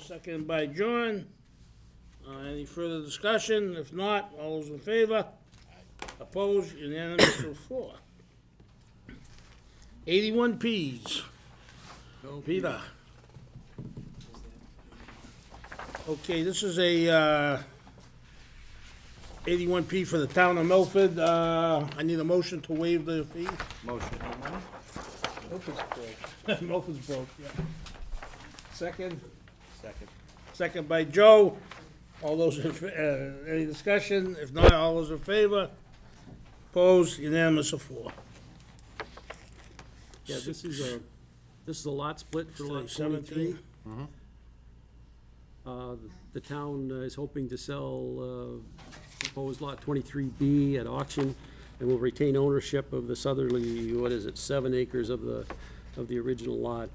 seconded by John. Any further discussion? If not, all those in favor? Opposed? Unanimous of 4. 81 Ps. Peter. Okay, this is a 81P for the town of Milford. I need a motion to waive the fee. Motion. Milford's broke. Milford's broke, yeah. Second? Second. Second by Joe. All those in, any discussion? If not, all those in favor? Opposed? Unanimous of 4. Yeah, this is a lot split for lot 17. 23. The town is hoping to sell proposed lot 23B at auction, and will retain ownership of the southerly, 7 acres of the original lot.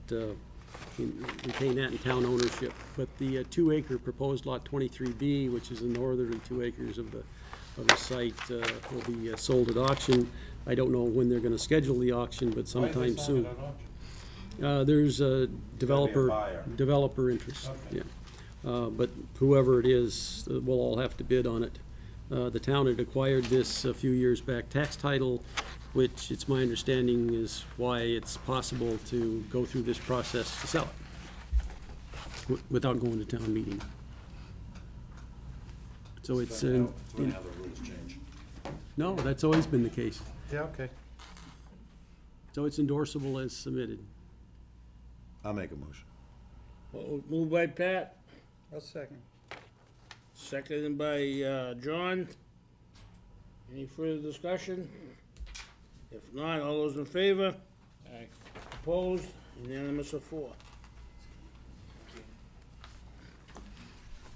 Retain that in town ownership. But the 2-acre proposed lot 23B, which is the northerly 2 acres of the site, will be sold at auction. I don't know when they're going to schedule the auction, but sometime soon. There's a developer interest. Okay. Yeah. But whoever it is, will all have to bid on it. The town had acquired this a few years back, tax title, which it's my understanding is why it's possible to go through this process to sell it without going to town meeting. So it's Now the rules change. no, that's always been the case. Yeah, okay. So it's endorsable as submitted. I'll make a motion. Moved by Pat, I'll second. seconded by John. Any further discussion? If not, all those in favor? Aye. Opposed? Unanimous of 4.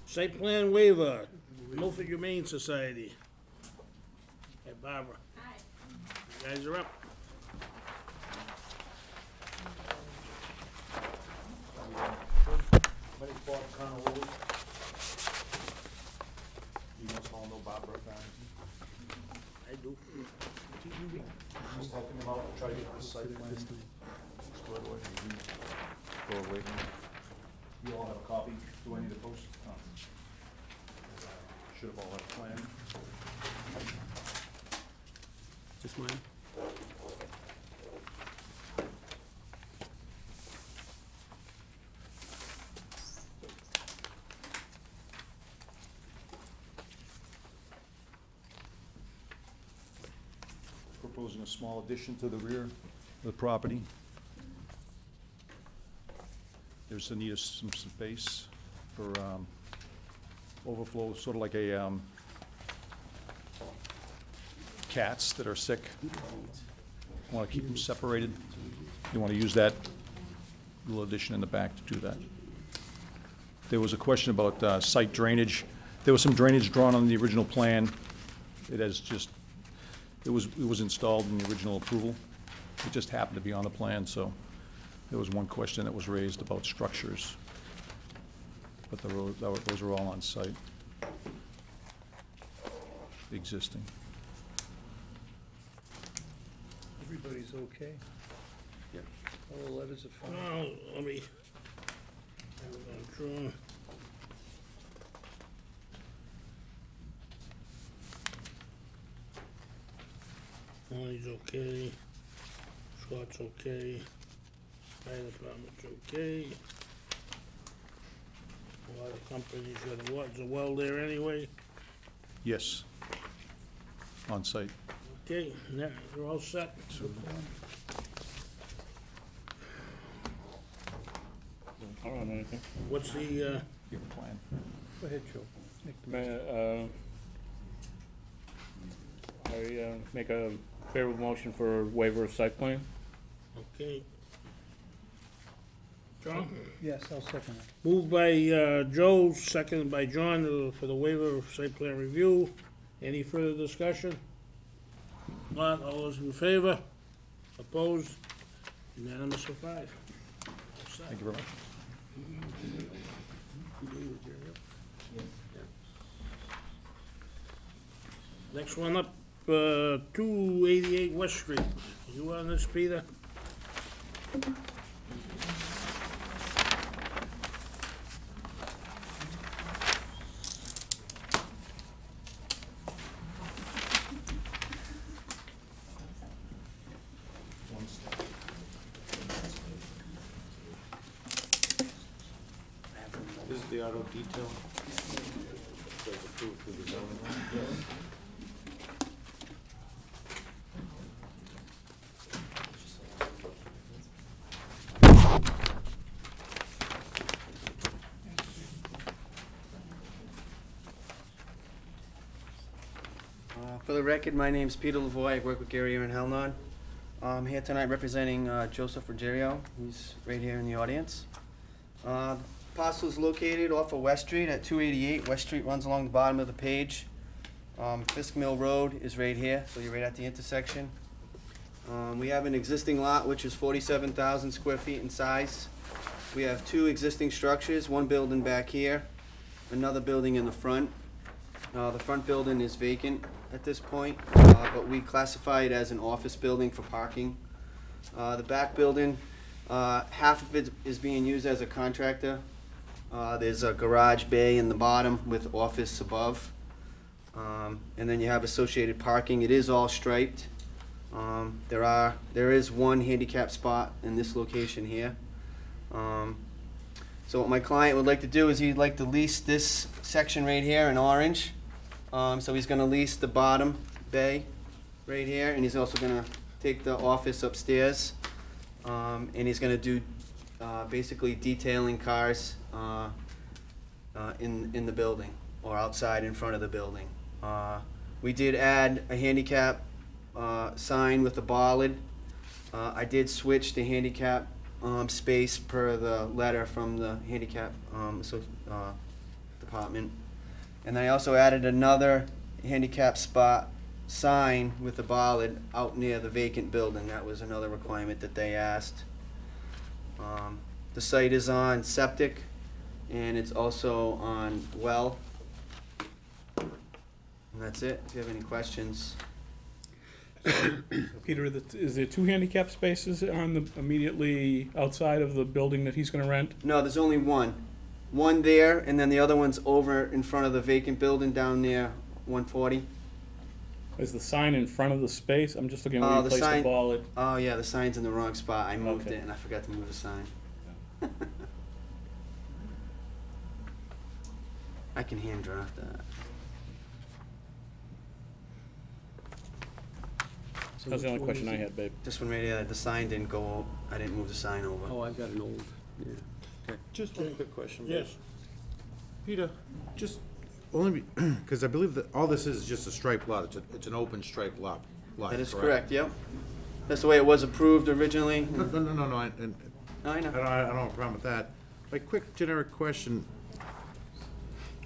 Site plan waiver, Milford Humane Society. Hey, Barbara. Hi. You guys are up. You must all know Bob Burke. I do. Just helping him out, try to get this site plan squared away. Go away. You all have a copy? Do I need to post? No. Should have all had a plan. Just mine. Proposing a small addition to the rear of the property. There's a need of some space for overflow, sort of like a cats that are sick. Want to keep them separated. You want to use that little addition in the back to do that. There was a question about site drainage. There was some drainage drawn on the original plan. It has just It was installed in the original approval. It just happened to be on the plan, so there was one question that was raised about structures. But those are all on site. Existing. Everybody's okay? Yeah. All the letters are fine? Oh, let me. Drawn. Molly's okay. Scott's okay. Fire department's okay. A lot of companies got a what? There's a well there anyway. Yes. On site. Okay, now they're all set. I don't have anything. What's the, You have a plan. Go ahead, Joe. Make the I make a favorable motion for waiver of site plan. okay. John? Yes, I'll second it. Moved by Joe, seconded by John for the waiver of site plan review. Any further discussion? Not, all those in favor? Opposed? Unanimous of 5. Thank you very much. Next one up, 288 West Street. You on this, Peter? This is the auto detail. So it's approved through the zoning. For the record, my name's Peter Lavoy. I work with Gary and Helnon. I'm here tonight representing Joseph Ruggiero. He's right here in the audience. The parcel is located off of West Street at 288. West Street runs along the bottom of the page. Fisk Mill Road is right here, so you're right at the intersection. We have an existing lot which is 47,000 square feet in size. We have two existing structures, one building back here, another building in the front. The front building is vacant at this point, but we classify it as an office building for parking. The back building, half of it is being used as a contractor. There's a garage bay in the bottom with office above. And then you have associated parking. It is all striped. There is one handicap spot in this location here. So what my client would like to do is he'd like to lease this section right here in orange. So he's gonna lease the bottom bay right here, and he's also gonna take the office upstairs. And he's gonna do basically detailing cars in the building or outside in front of the building. We did add a handicap sign with a bollard. I did switch the handicap space per the letter from the handicap department. And then I also added another handicap spot sign with a bollard out near the vacant building. That was another requirement that they asked. The site is on septic, and it's also on well. And that's it. If you have any questions. Peter, is there two handicap spaces on the, immediately outside of the building that he's gonna rent? No, there's only one. One there, and then the other one's over in front of the vacant building down near 140. Is the sign in front of the space? I'm just looking where you The placed the sign- ball. Oh yeah, the sign's in the wrong spot. I moved Okay. it and I forgot to move the sign. I can hand draft that. So That's the only which one question is I it? had, babe. This one right here, the sign didn't go, I didn't move the sign over. Oh, I've got an old, yeah. Just one quick question. Yes. Peter, just only because I believe that all this is just a striped lot. It's an open striped lot. That is correct, yep. That's the way it was approved originally. No. I I know. don't have a problem with that. My quick generic question,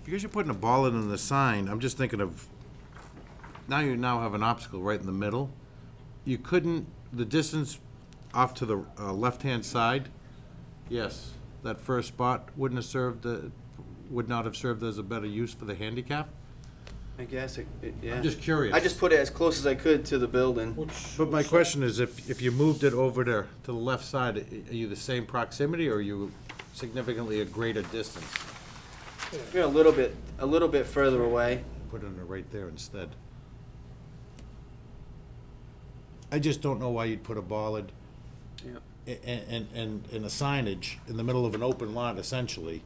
because you're putting a bollard in the sign, I'm just thinking of, you now have an obstacle right in the middle. You couldn't, the distance off to the left-hand side, yes, that first spot would not have served as a better use for the handicap? I guess yeah. I'm just curious. I just put it as close as I could to the building. But my question is, if you moved it over to the left side, are you the same proximity, or are you significantly a greater distance? We're a little bit further away. Put it right there instead. I just don't know why you'd put a bollard Yeah. and a signage in the middle of an open lot, essentially.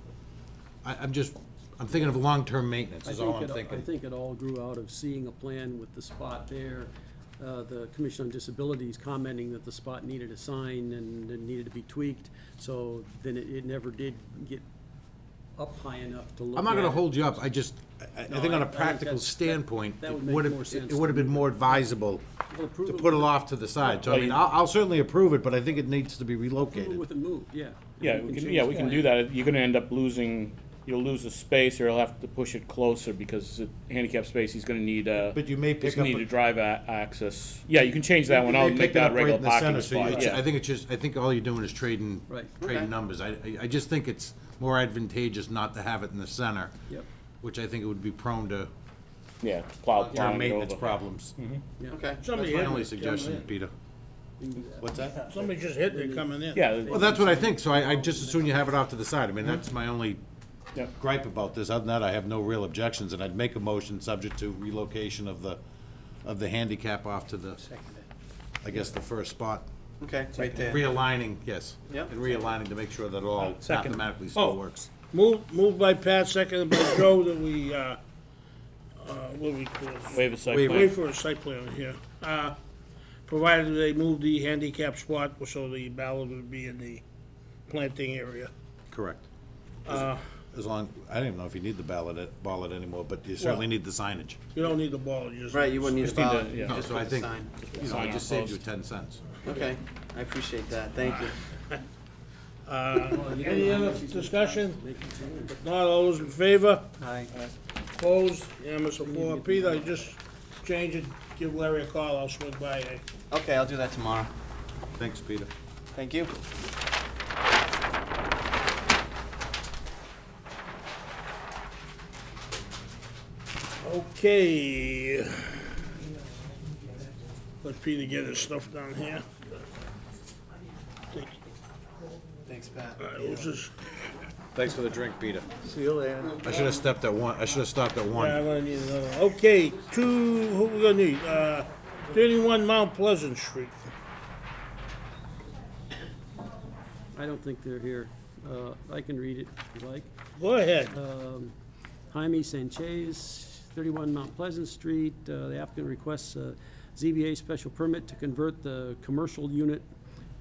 I'm thinking of long-term maintenance, is all I'm I thinking. think it all grew out of seeing a plan with the spot there. The Commission on Disabilities commenting that the spot needed a sign and it needed to be tweaked, so then it never did get up high enough to look at. I'm not gonna it. hold you up, I No, think on I a think practical that's- standpoint, that it would make would more have, sense it would have been more advisable Well, approve to it put it with- off to the side. So I Well, mean, you- I'll certainly approve it, but I think it needs to be Approve it relocated. with a move, yeah. Yeah, And we can, change yeah, the we can plan. do that. You're gonna end up losing, you'll lose the space, or you'll have to push it closer, because the handicap space, he's gonna need, But you may he's pick gonna up. need to drive access. Yeah, you can change that You one may out and pick make it that up a right regular in the parking center, so spot, it's- yeah. I think all you're doing is trading Right. Okay. numbers. I just think it's more advantageous not to have it in the center, Yep, which I think it would be prone to Yeah, plow, term plowing it maintenance over. problems. yeah. Okay. That's Somebody my hit only it coming suggestion, in. Peter. We can do that. What's that? Somebody just hit it coming in. Yeah. Well, that's what I think, so I just as soon you have it off to the side. I mean, that's my only Yep. gripe about this. Other than that, I have no real objections, and I'd make a motion subject to relocation of the handicap off to the, I guess, the first spot. Okay, right there. Realigning, yes. Yep. And realigning to make sure that it all Second. mathematically Oh. still works. Moved by Pat, seconded by Joe, that we, what do we call it? Waive a site Waive. plan. Wait for a site plan here. Provided they move the handicap spot, so the ballot would be in the planting area. Correct. As long, I don't even know if you need the ballot anymore, but you certainly Well- need the signage. You don't need the ball, you just. Right, you wouldn't need a Just need to- ballot. yeah. just So I put the think, sign. you know, Sign it just on saved you post. 10 cents. Okay, I appreciate that, thank you. Any other discussion? If not, all those in favor? Hi. Opposed? Unanimous of four. Peter, just change it, give Larry a call, I'll swing by. Okay, I'll do that tomorrow. Thanks, Peter. Thank you. Okay. Let Peter get his stuff down here. Take- Thanks, Pat. all right, who's this? Thanks for the drink, Peter. See you later. I should have stopped at 1. Yeah, I'm gonna need another one. Okay, who we gonna need? 31 Mount Pleasant Street. I don't think they're here. I can read it if you like. Go ahead. Jaime Sanchez, 31 Mount Pleasant Street. The applicant requests a ZBA special permit to convert the commercial unit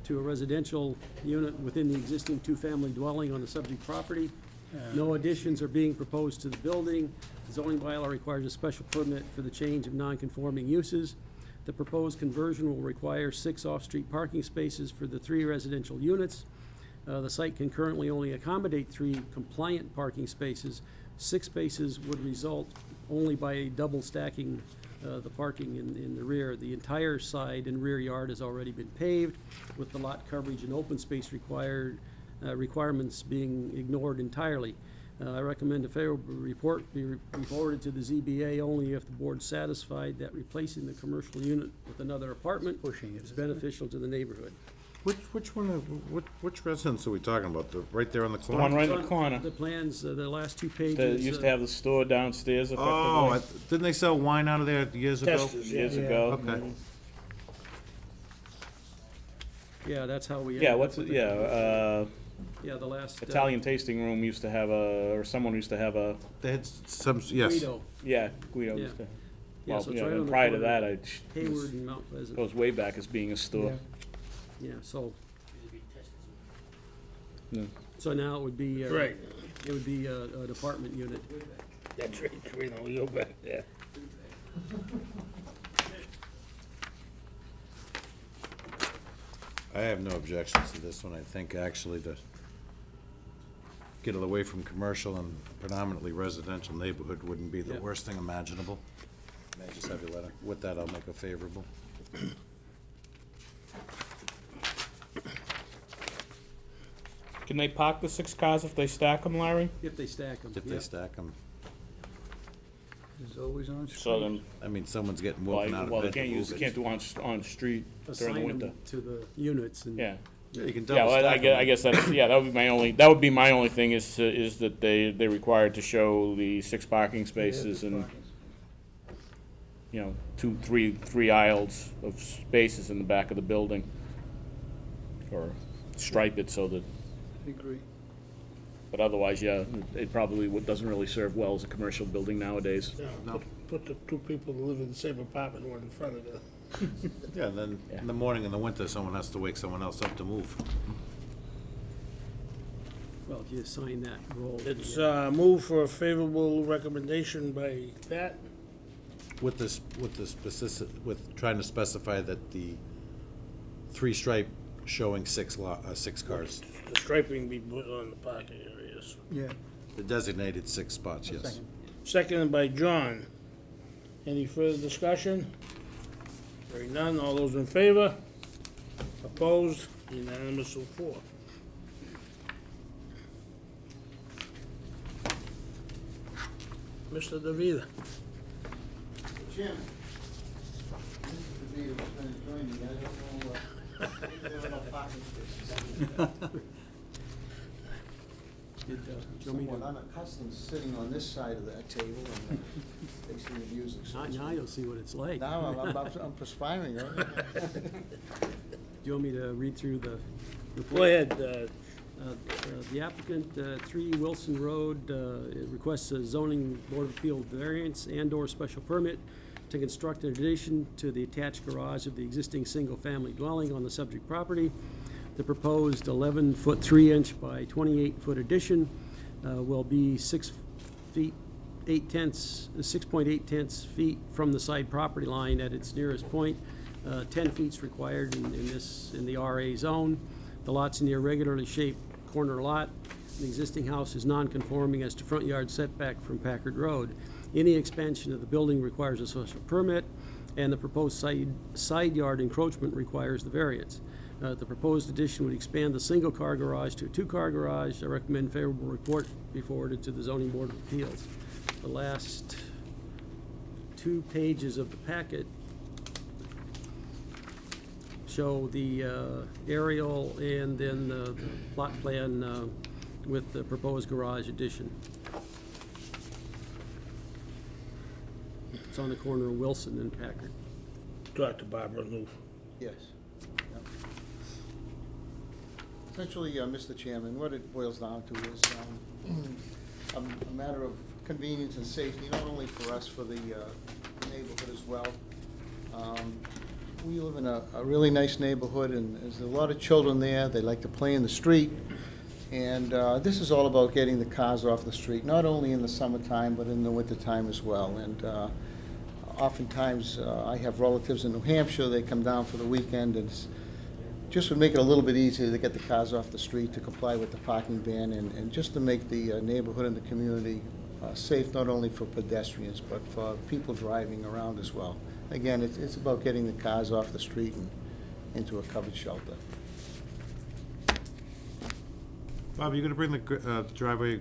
to a residential unit within the existing two-family dwelling on the subject property. No additions are being proposed to the building. The zoning bylaw requires a special permit for the change of non-conforming uses. The proposed conversion will require 6 off-street parking spaces for the 3 residential units. The site can currently only accommodate 3 compliant parking spaces. 6 spaces would result only by double stacking the parking in the rear. The entire side and rear yard has already been paved, with the lot coverage and open space requirements being ignored entirely. I recommend a favorable report be forwarded to the ZBA only if the board's satisfied that replacing the commercial unit with another apartment Pushing it, is isn't it? beneficial to the neighborhood. Which one, which residence are we talking about? The, right there on the The corner? one right in the corner. The plans, the last 2 That pages. used to have the store downstairs Oh, effectively, didn't they sell wine out of there years ago? Testers, yeah. years ago. Okay. Yeah, that's how we. Yeah, ended what's up it, with yeah, Yeah, the last. Italian tasting room used to have or someone used to have They had some, yes. Guido, yeah, Guido Yeah. used to. Yeah, Well, so it's yeah, right on and the prior to corner. that, Hayward and Mount Pleasant. goes way back as being a store. Yeah, so. Yeah. So now it would be. Right, It would be an apartment unit. that's right, we go back there. I have no objections to this one. I think actually to get it away from commercial and predominantly residential neighborhood wouldn't be the Yeah. worst thing imaginable. May I just have your letter? With that, I'll make a favorable. Can they park the 6 cars if they stack them, Larry? If they stack them. If they stack them. There's always on street. So then, I mean, someone's getting well, woken out of well, they bed to can't use, move can't it. do on the street during the Assign winter. them to the units and. Yeah. Yeah, you can Yeah, double well, stack I them. guess that's, yeah, that would be my only thing is that they're required to show the 6 parking spaces and, you know, 3 aisles of spaces in the back of the building. Or stripe it so that, Agree. but otherwise, yeah, it probably doesn't really serve well as a commercial building nowadays. Yeah, No. put the 2 people that live in the same apartment, one in front of the. Yeah, and then in the morning, in the winter, someone has to wake someone else up to move. Well, if you assign that role. It's moved for a favorable recommendation by Pat. With this specific, with trying to specify that the 3 stripe showing 6 cars. The striping be put on the parking areas. Yeah. The designated 6 spots, yes. Second. Seconded by John. Any further discussion? Hearing none, all those in favor? Opposed? Unanimous of 4. Mr. DeVita. Chairman, Mr. DeVito was gonna join me, I don't know, no parking spaces. Did, you want me Somewhat to- unaccustomed sitting on this side of that table and facing the music. so Now you'll see what it's like. Now I'm perspiring, right? you want me to read through the report? Go ahead, The applicant, 3 Wilson Road, it requests a zoning board of appeal variance and/or special permit to construct an addition to the attached garage of the existing single-family dwelling on the subject property. The proposed 11-foot 3-inch by 28-foot addition will be 6.8 feet from the side property line at its nearest point. 10 feet is required in the RA zone. The lot's an irregularly shaped corner lot. The existing house is non-conforming as to front yard setback from Packard Road. Any expansion of the building requires a special permit, and the proposed side yard encroachment requires the variance. The proposed addition would expand the single-car garage to a 2-car garage. I recommend favorable report be forwarded to the Zoning Board of Appeals. The last 2 pages of the packet show the aerial and then the plot plan with the proposed garage addition. It's on the corner of Wilson and Packard. talk to Barbara Lou. Yes. Yep. Essentially, Mr. Chairman, what it boils down to is a matter of convenience and safety, not only for us, for the neighborhood as well. We live in a really nice neighborhood, and there's a lot of children there. They like to play in the street. And this is all about getting the cars off the street, not only in the summertime, but in the wintertime as well. And oftentimes, I have relatives in New Hampshire. They come down for the weekend, and just would make it a little bit easier to get the cars off the street, to comply with the parking ban, and just to make the neighborhood and the community safe, not only for pedestrians, but for people driving around as well. Again, it's about getting the cars off the street and into a covered shelter. Bob, are you gonna bring the driveway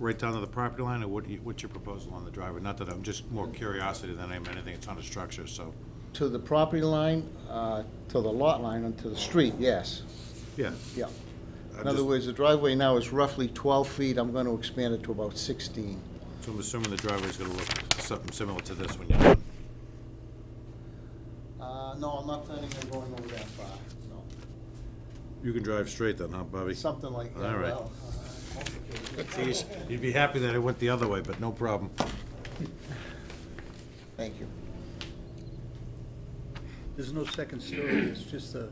right down to the property line, or what's your proposal on the driveway? Not that I'm just more curiosity than anything, it's on a structure, so. To the property line, to the lot line, and to the street, yes. Yeah. Yeah. I'm In other just- words, the driveway now is roughly 12 feet. I'm going to expand it to about 16. So I'm assuming the driveway's gonna look something similar to this when you're done. No, I'm not planning on going over that far, no. You can drive straight then, huh, Bobby? Something like that, All right. well, Geez, you'd be happy that it went the other way, but no problem. Thank you. There's no second story, it's just a,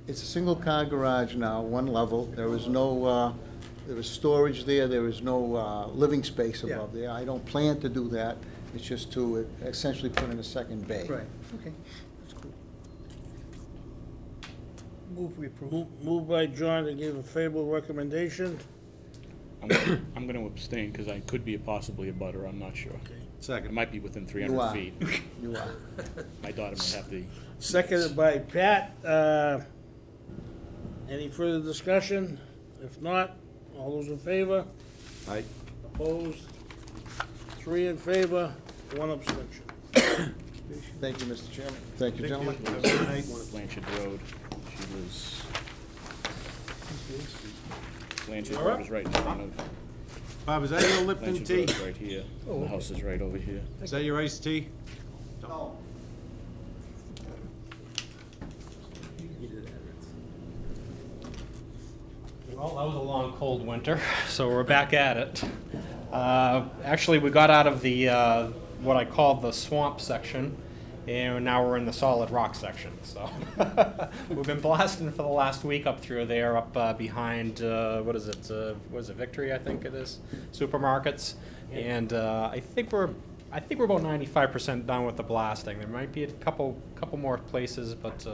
It's a single-car garage now, one level. There is no, there is storage there, there is no living space Yeah. above there. I don't plan to do that. It's just to essentially put in a second bay. right, okay, that's cool. Move we approve. Moved by John to give a favorable recommendation. I'm gonna abstain, because I could be possibly a butter, I'm not sure. It Second. might be within You 300 are. feet. You are. My daughter might have the, Seconded by Pat. Any further discussion? If not, all those in favor? Aye. Opposed? 3 in favor, 1 abstention. Thank you, Mr. Chairman. Thank you, gentlemen. Have a good night. Blanchard Road. She was, Blanchard All Road right. is right in front of, Bob, is that your Lipton Blanchard tea? Road is right here. The house is right over here. Is that your iced tea? No. Well, that was a long, cold winter, so we're back at it. Actually, we got out of the what I call the swamp section, and now we're in the solid rock section. So we've been blasting for the last week up through there, up behind what is it? Victory? I think it is. Supermarkets, and I think we're about 95% done with the blasting. There might be a couple more places, but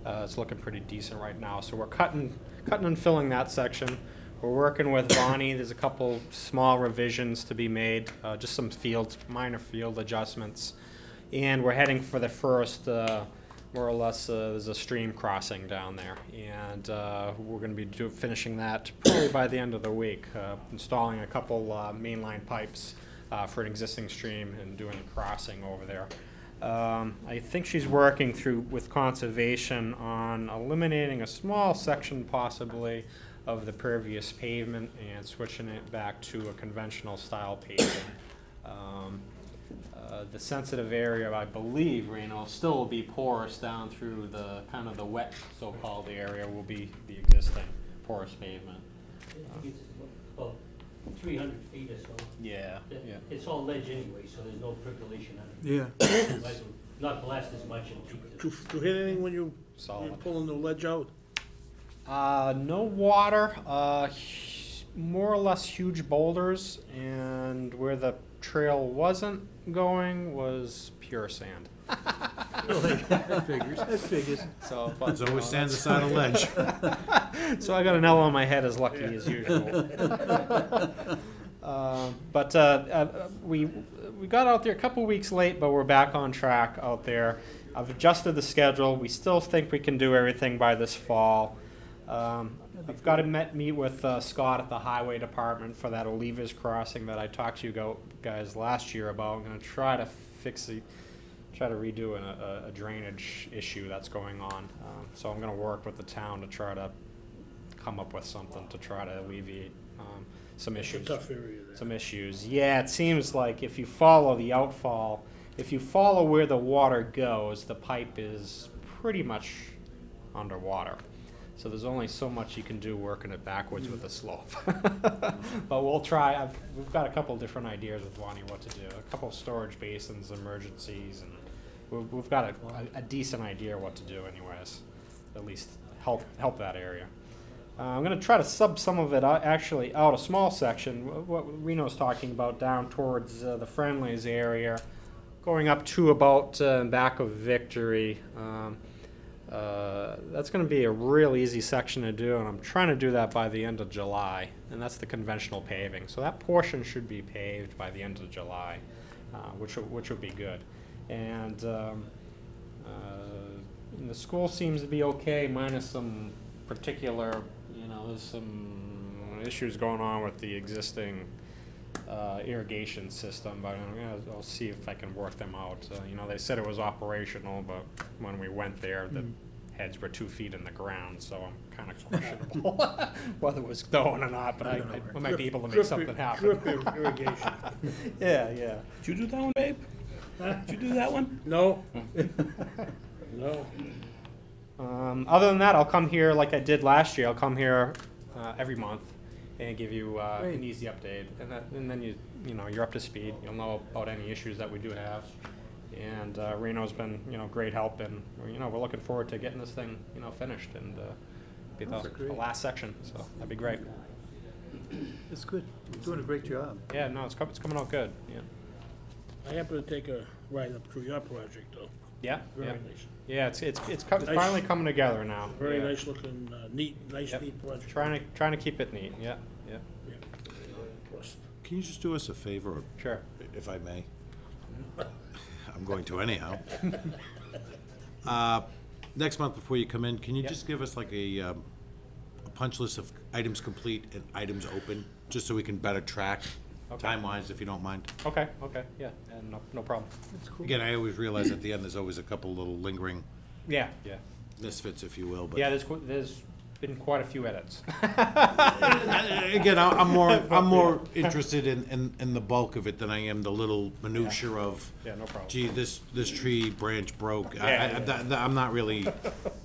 it's looking pretty decent right now. So we're cutting and filling that section. We're working with Bonnie. There's a couple small revisions to be made, just some minor field adjustments. And we're heading for the first, more or less, there's a stream crossing down there. And we're going to be finishing that probably by the end of the week, installing a couple mainline pipes for an existing stream and doing the crossing over there. I think she's working with conservation on eliminating a small section possibly of the pervious pavement and switching it back to a conventional style paving. the sensitive area, I believe, Reno, still will be porous down through the, kind of the wet so-called area will be the existing porous pavement. It's about 300 feet or so. Yeah, yeah. It's all ledge anyway, so there's no percolation on it. Yeah. It might not blast as much and keep it. To hit anything when you're Solid. pulling the ledge out? No water, more or less huge boulders, and where the trail wasn't going was pure sand. That figures. That figures. So, but, There's always sand beside a ledge. so I got an L on my head as lucky as usual. We got out there a couple weeks late, but we're back on track out there. I've adjusted the schedule. We still think we can do everything by this fall. I've got to meet with Scott at the Highway Department for that Oliva's Crossing that I talked to you guys last year about. I'm going to try to try to redo a drainage issue that's going on. So I'm going to work with the town to try to come up with something to try to alleviate some issues. It's a tough area there. Some issues. Yeah, it seems like if you follow the outfall, if you follow where the water goes, the pipe is pretty much underwater. So there's only so much you can do working it backwards with a slope. But we'll try. We've got a couple different ideas with Lonnie what to do. A couple storage basins, emergencies, and we've got a decent idea what to do anyways. At least help that area. I'm going to try to sub some of it actually out, a small section, what Reno's talking about, down towards the Friendlies area, going up to about back of Victory. That's going to be a real easy section to do, and I'm trying to do that by the end of July, and that's the conventional paving. So that portion should be paved by the end of July, which would be good. And the school seems to be okay, minus some particular, there's some issues going on with the existing irrigation system, but I'll see if I can work them out. They said it was operational, but when we went there, the heads were 2 feet in the ground, so I'm kind of questionable whether it was going or not, but I might be able to make something happen. Drip irrigation. Yeah. Did you do that one, babe? Did you do that one? No. No. Other than that, I'll come here like I did last year. I'll come here every month and give you an easy update, and then you're up to speed. You'll know about any issues that we do have. And Reno's been great help, and we're looking forward to getting this thing finished and be the last section. So that'd be great. That's good. You're doing a great job. Yeah, no, it's coming out good. Yeah. I happen to take a ride up through your project, though. Yeah. Very Yeah. nice. Yeah, it's finally coming together now. Very Yeah. nice looking, neat project. Trying to keep it neat. Yeah. Yeah. Plus, Can you just do us a favor, Sure. if I may? I'm going to anyhow. Next month before you come in, can you just give us like a punch list of items complete and items open, just so we can better track time-wise, if you don't mind? Okay. Yeah. And no problem. Again, I always realize at the end, there's always a couple little lingering Yeah. misfits, if you will, but. Yeah. There's been quite a few edits. Again, I'm more interested in the bulk of it than I am the little minutia of. Yeah, no problem. Gee, this tree branch broke. Yeah. I'm not really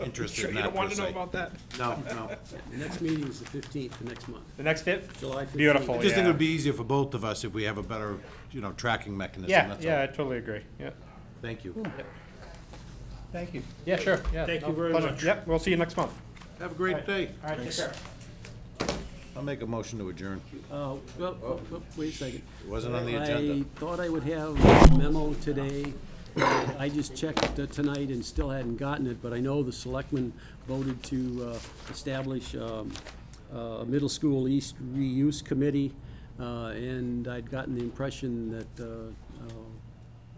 interested in that per se. that? No. The next meeting is the 15th, the next month. The next fit? July 15th. Beautiful. I just think it would be easier for both of us if we have a better, tracking mechanism. Yeah. That's Yeah. all. I totally agree. Yeah. Thank you. Thank you. Yeah. Sure. Yeah. Thank no, you very pleasure. much. Yep. We'll see you next month. Have a great day. All right. Take care. I'll make a motion to adjourn. Wait a second. It wasn't on the I agenda. thought I would have a memo today. I just checked tonight and still hadn't gotten it, but I know the selectmen voted to establish a middle school east reuse committee, and I'd gotten the impression that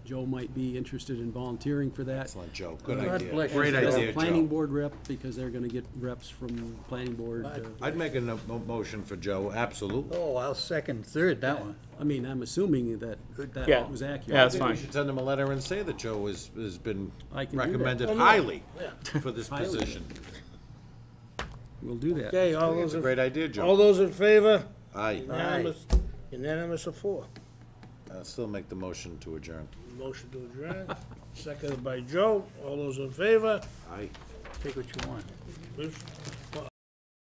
Joe might be interested in volunteering for that. Excellent, Joe. Good God idea. bless Great you. As a idea, planning Joe. board rep, because they're gonna get reps from the planning board. I'd make a motion for Joe, absolutely. Oh, I'll second, third that one. I mean, I'm assuming that Yeah. was accurate. Yeah, that's I think fine. we should send him a letter and say that Joe has been I can do that. recommended highly for this Highly. position. We'll do that. Okay, all It's those, a great idea, all Joe. those in favor? Aye. Unanimous of 4. I'll still make the motion to adjourn. Motion to adjourn, seconded by Joe. All those in favor? Aye. Take what you want. Bruce? Well,